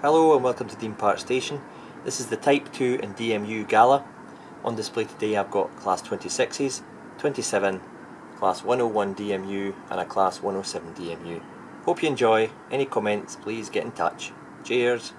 Hello and welcome to Dean Park Station. This is the Type 2 and DMU Gala. On display today I've got Class 26s, 27, Class 101 DMU and a Class 107 DMU. Hope you enjoy. Any comments, please get in touch. Cheers!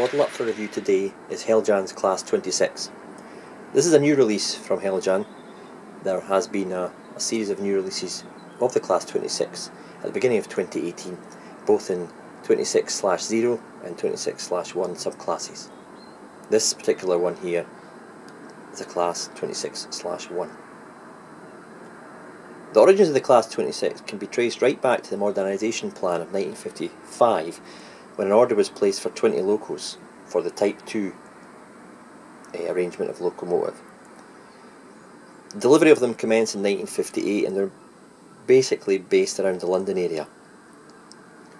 model up for review today is Heljan's Class 26. This is a new release from Heljan. There has been a series of new releases of the Class 26 at the beginning of 2018, both in 26/0 and 26/1 subclasses. This particular one here is a Class 26/1. The origins of the Class 26 can be traced right back to the modernisation plan of 1955, when an order was placed for 20 locos for the Type 2 arrangement of locomotive. Delivery of them commenced in 1958 and they're basically based around the London area.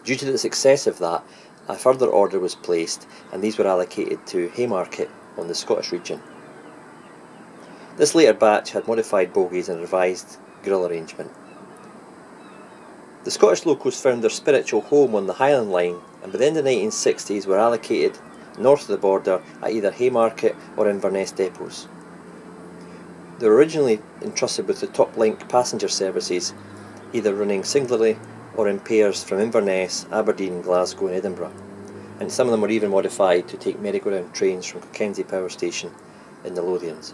Due to the success of that, a further order was placed and these were allocated to Haymarket on the Scottish region. This later batch had modified bogies and revised grille arrangement. The Scottish locos found their spiritual home on the Highland Line and by the end of the 1960s were allocated north of the border at either Haymarket or Inverness depots. They were originally entrusted with the top link passenger services, either running singularly or in pairs from Inverness, Aberdeen, Glasgow and Edinburgh, and some of them were even modified to take merry-go-round trains from Cockenzie Power Station in the Lothians.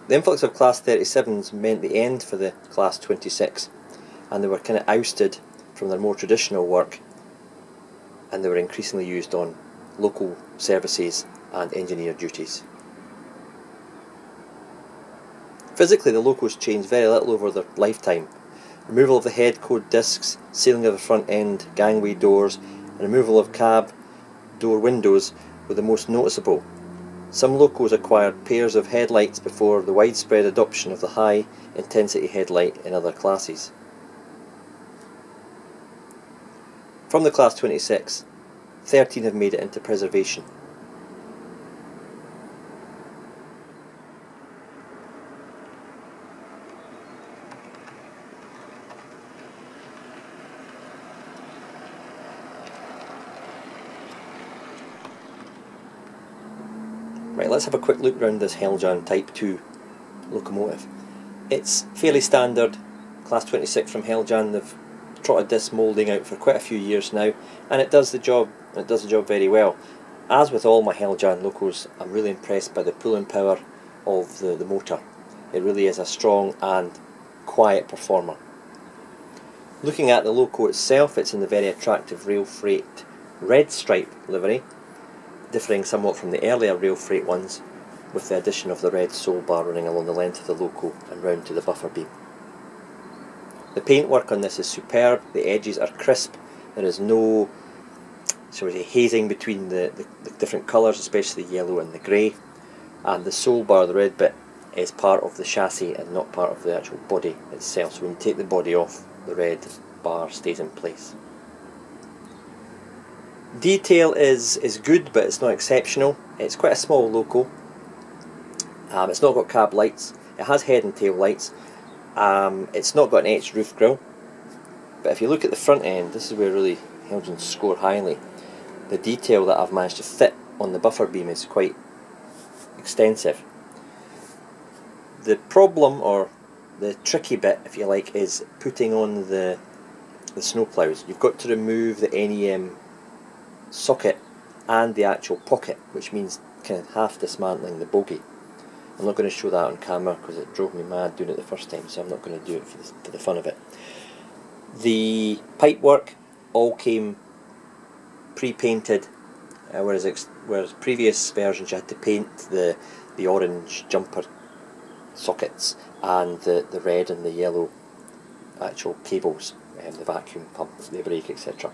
The influx of Class 37s meant the end for the Class 26, and they were kind of ousted from their more traditional work and they were increasingly used on local services and engineer duties. Physically, the locos changed very little over their lifetime. Removal of the head code discs, sealing of the front end, gangway doors and removal of cab door windows were the most noticeable. Some locos acquired pairs of headlights before the widespread adoption of the high intensity headlight in other classes. From the Class 26, 13 have made it into preservation. Right, let's have a quick look around this Heljan Type 2 locomotive. It's fairly standard Class 26 from Heljan. They've trotted this moulding out for quite a few years now and it does the job, very well. As with all my Heljan locos, I'm really impressed by the pulling power of the motor. It really is a strong and quiet performer. Looking at the loco itself, it's in the very attractive rail freight red stripe livery, differing somewhat from the earlier rail freight ones, with the addition of the red sole bar running along the length of the loco and round to the buffer beam. The paintwork on this is superb, the edges are crisp, there is no sort of hazing between the different colours, especially the yellow and the grey, and the sole bar, the red bit, is part of the chassis and not part of the actual body itself, so when you take the body off, the red bar stays in place. Detail is good, but it's not exceptional. It's quite a small loco. It's not got cab lights, it has head and tail lights. It's not got an etched roof grille, but if you look at the front end, this is where really Heljan score highly. The detail that I've managed to fit on the buffer beam is quite extensive. The problem, or the tricky bit if you like, is putting on the snowplows. You've got to remove the NEM socket and the actual pocket, which means kind of half dismantling the bogie. I'm not going to show that on camera because it drove me mad doing it the first time, so I'm not going to do it for the fun of it. The pipework all came pre-painted, whereas previous versions you had to paint the orange jumper sockets and the red and the yellow actual cables, the vacuum pump, the brake, etc.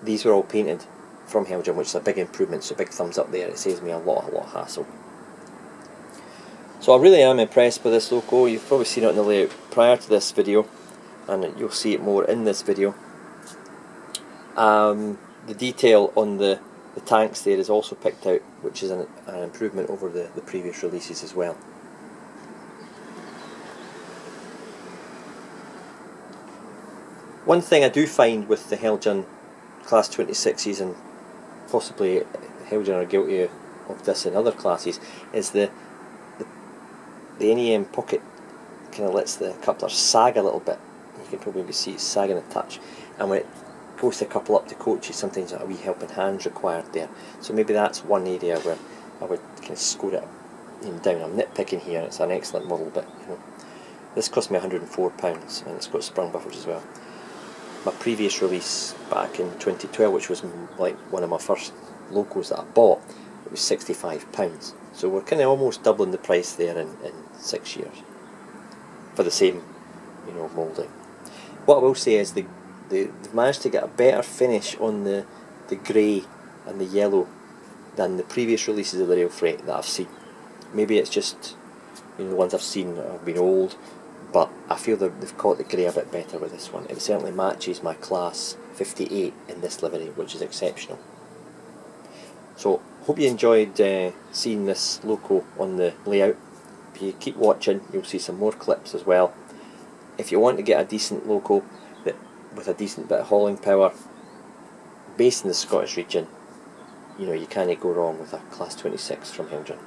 These were all painted from Heljan, which is a big improvement, so big thumbs up there. It saves me a lot of hassle. So I really am impressed with this loco. You've probably seen it in the layout prior to this video, and you'll see it more in this video. The detail on the tanks there is also picked out, which is an improvement over the previous releases as well. One thing I do find with the Heljan Class 26s, and possibly Heljan are guilty of this in other classes, is the NEM pocket kind of lets the coupler sag a little bit. You can probably see it sagging a touch, and when it post a couple up to coaches, sometimes a wee helping hand's required there. So maybe that's one area where I would kind of score it down. I'm nitpicking here, it's an excellent model, but this cost me £104 and it's got sprung buffers as well. My previous release back in 2012, which was like one of my first locals that I bought, it was £65. So we're kind of almost doubling the price there in 6 years for the same moulding. What I will say is they've managed to get a better finish on the grey and the yellow than the previous releases of the Rail Freight that I've seen. Maybe it's just the ones I've seen have been old, but I feel they've caught the grey a bit better with this one. It certainly matches my class 58 in this livery, which is exceptional. So hope you enjoyed seeing this loco on the layout. If you keep watching, you'll see some more clips as well. If you want to get a decent loco with a decent bit of hauling power, based in the Scottish region, you can't go wrong with a class 26 from Heljan.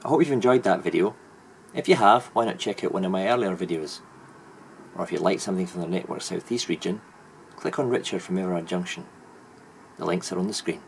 I hope you've enjoyed that video. If you have, why not check out one of my earlier videos? Or if you'd like something from the Network South East region, click on Richard from Everard Junction. The links are on the screen.